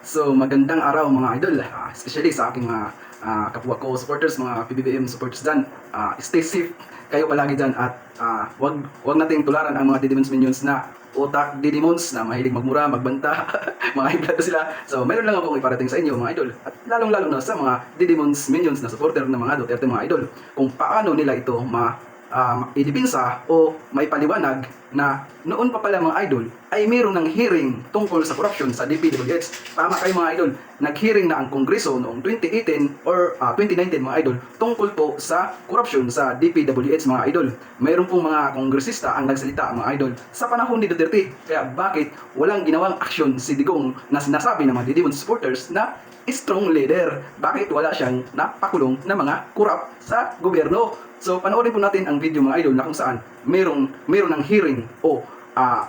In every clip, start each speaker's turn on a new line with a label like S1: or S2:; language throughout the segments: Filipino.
S1: So magandang araw mga idol, especially sa aking mga kapwa ko supporters, mga PBBM supporters dyan. Stay safe kayo palagi dyan at wag nating tularan ang mga Didimons Minions na utak Didimons na mahilig magmura, magbanta, mga higla sila. So mayroon lang akong iparating sa inyo mga idol at lalong-lalo na sa mga Didimons Minions na supporter ng mga Duterte mga idol kung paano nila ito idipinsa o may paliwanag na noon pa pala mga idol ay mayroon ng hearing tungkol sa corruption sa DPWH. Tama kayo mga idol, nag-hearing na ang Kongreso noong 2018 or 2019 mga idol tungkol po sa corruption sa DPWH mga idol. Mayroon pong mga kongresista ang nagsalita mga idol sa panahon ni Duterte. Kaya bakit walang ginawang aksyon si Digong na sinasabi ng mga Didimon supporters na strong leader? Bakit wala siyang napakulong na mga korap sa gobyerno? So panoorin po natin ang video mga idol na kung saan mayroon ng hearing o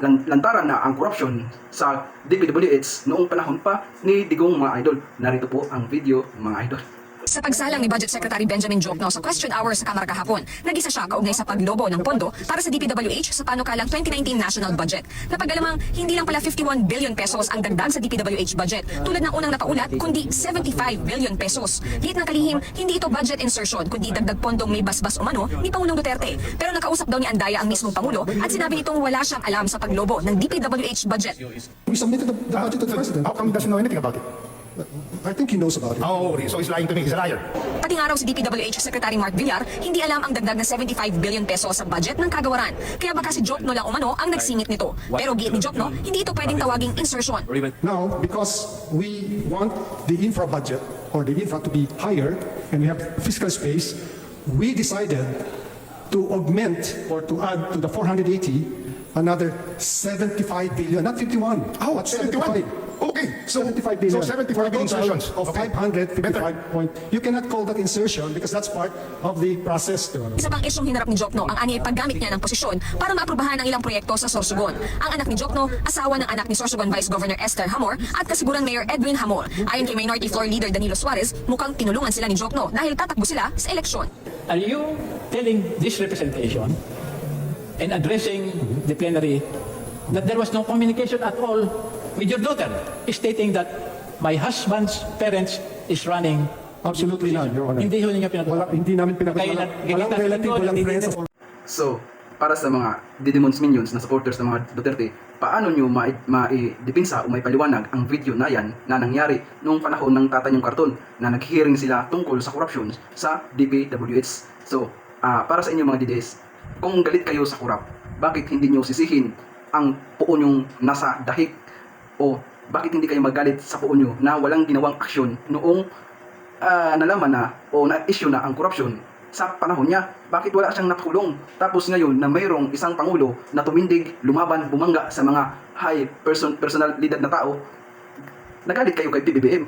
S1: lantaran na ang corruption sa DPWH noong panahon pa ni Digong mga idol. Narito po ang video mga idol.
S2: Sa pagsalang ni Budget Secretary Benjamin Jokno sa question hour sa Kamara kahapon, nag-isa siya kaugnay sa paglobo ng pondo para sa DPWH sa panukalang 2019 national budget. Napag-alamang hindi lang pala 51 billion pesos ang dagdag sa DPWH budget tulad ng unang napaulat, kundi 75 billion pesos. Liit ng kalihim, hindi ito budget insertion kundi dagdag pondong may basbas umano ni Pangulong Duterte. Pero nakausap daw ni Andaya ang mismong Pangulo at sinabi nitong wala siyang alam sa paglobo ng DPWH budget.
S3: We submitted the budget to the president. How come he doesn't know anything about it? I think he knows about it.
S4: Oh, so he's lying to me. He's a liar.
S2: Pating araw si DPWH Secretary Mark Villar, hindi alam ang dagdag na 75 billion pesos sa budget ng kagawaran. Kaya baka si Jokno lang umano ang nagsingit nito. Pero giit ni Jokno, hindi ito pwedeng tawaging insertion.
S3: Now, because we want the infra budget or the infra to be higher and we have fiscal space, we decided to augment or to add to the 480 another 75 billion, not 51.
S4: Oh,
S3: but
S4: 71. Okay, so
S3: 75 billion.
S4: So 75
S3: For a total
S4: insertions.
S3: of
S4: Okay.
S3: 555 point. You cannot call that insertion because that's part of the process.
S2: Isa pang isyong hinarap ni Jokno ang anyay paggamit niya ng posisyon para maaprubahan ang ilang proyekto sa Sorsogon. Ang anak ni Jokno, asawa ng anak ni Sorsogon Vice Governor Esther Hamor at kasigurang Mayor Edwin Hamor. Ayon kay Minority Floor Leader Danilo Suarez, mukhang tinulungan sila ni Jokno dahil tatakbo sila sa eleksyon.
S5: Are you telling this representation and addressing the plenary that there was no communication at all with your daughter, stating that my husband's parents is running?
S3: Absolutely not, Your Honor.
S5: Hindi ho ninyo pinag-usapan.
S3: Hindi namin pinag-usapan. Walang relative, walang friends.
S1: So para sa mga Didimons Minions na supporters ng mga Duterte, paano nyo maidipinsa o may paliwanag ang video na yan na nangyari noong panahon ng tatay yung karton na nag-hearing sila tungkol sa corruption sa DPWH? So para sa inyo mga DDS, kung galit kayo sa korap, bakit hindi nyo sisihin ang puo nyong nasa dahig? O bakit hindi kayo magalit sa puo nyo na walang ginawang aksyon noong nalaman na o na-issue na ang corruption sa panahon niya? Bakit wala siyang nakulong? Tapos ngayon na mayroong isang pangulo na tumindig, lumaban, bumangga sa mga personalidad na tao, nagalit kayo kay PBBM.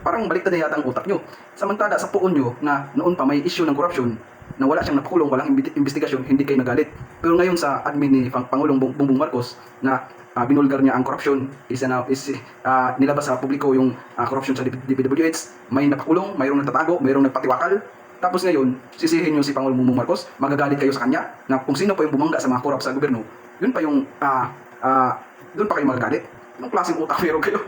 S1: Parang baliktad na yata ang utak nyo. Samantala sa puon nyo na noon pa may issue ng corruption na wala siyang napakulong, walang investigasyon, hindi kayo nagalit. Pero ngayon sa admin ni Pangulong Bongbong Marcos na binulgar niya ang corruption, nilabas sa publiko yung corruption sa DPWH, may napakulong, mayroong nagtatago, mayroong nagpatiwakal. Tapos ngayon, sisihin nyo si Pangulong Bongbong Marcos, magagalit kayo sa kanya na kung sino pa yung bumangga sa mga korap sa gobyerno, yun pa yung doon pa kayo magagalit. Anong klaseng utak meron kayo?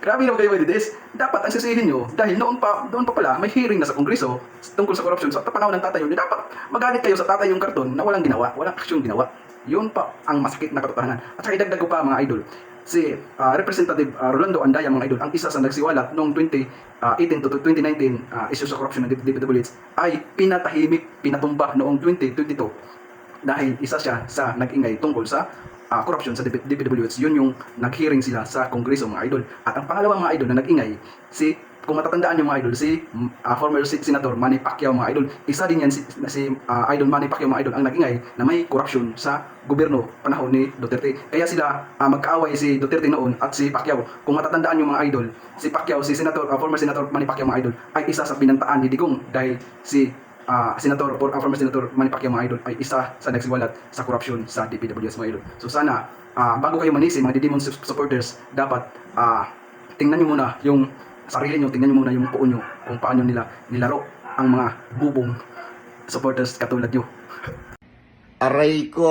S1: Grabe naman kayo mga dides. Dapat ang sisihin nyo, dahil doon pa pala may hearing na sa Kongreso tungkol sa corruption sa panahon ng tatay yun, dapat magalit kayo sa tatay yung karton na walang ginawa, walang aksyon ginawa. Yun pa ang masakit na katotohanan. At saka idagdag ko pa mga idol, si Representative Rolando Andaya mga idol, ang isa sa nagsiwalat noong 2018 to 2019 issue sa corruption ng DPWH ay pinatahimik, pinatumba noong 2022 dahil isa siya sa nag-ingay tungkol sa corruption sa DPWH. Yun yung nag-hearing sila sa Kongreso mga idol. At ang pangalawang mga idol na nag-ingay, kung matatandaan yung mga idol, former Senator Manny Pacquiao mga idol. Isa din yan si Idol Manny Pacquiao mga idol ang nag-ingay na may corruption sa gobyerno panahon ni Duterte. Kaya sila magkaaway si Duterte noon at si Pacquiao. Kung matatandaan yung mga idol, si Pacquiao, former Senator Manny Pacquiao mga idol ay isa sa binantaan ni Digong dahil si former Senator Manny Pacquiao mga idol ay isa sa nagsiwalat sa corruption sa DPWH mga idol. So sana bago kayo manisi mga Didimon supporters, dapat tingnan nyo muna yung sarili nyo, tingnan nyo muna yung puo nyo kung paano nila nilaro ang mga bubong supporters katulad nyo.
S6: Aray ko!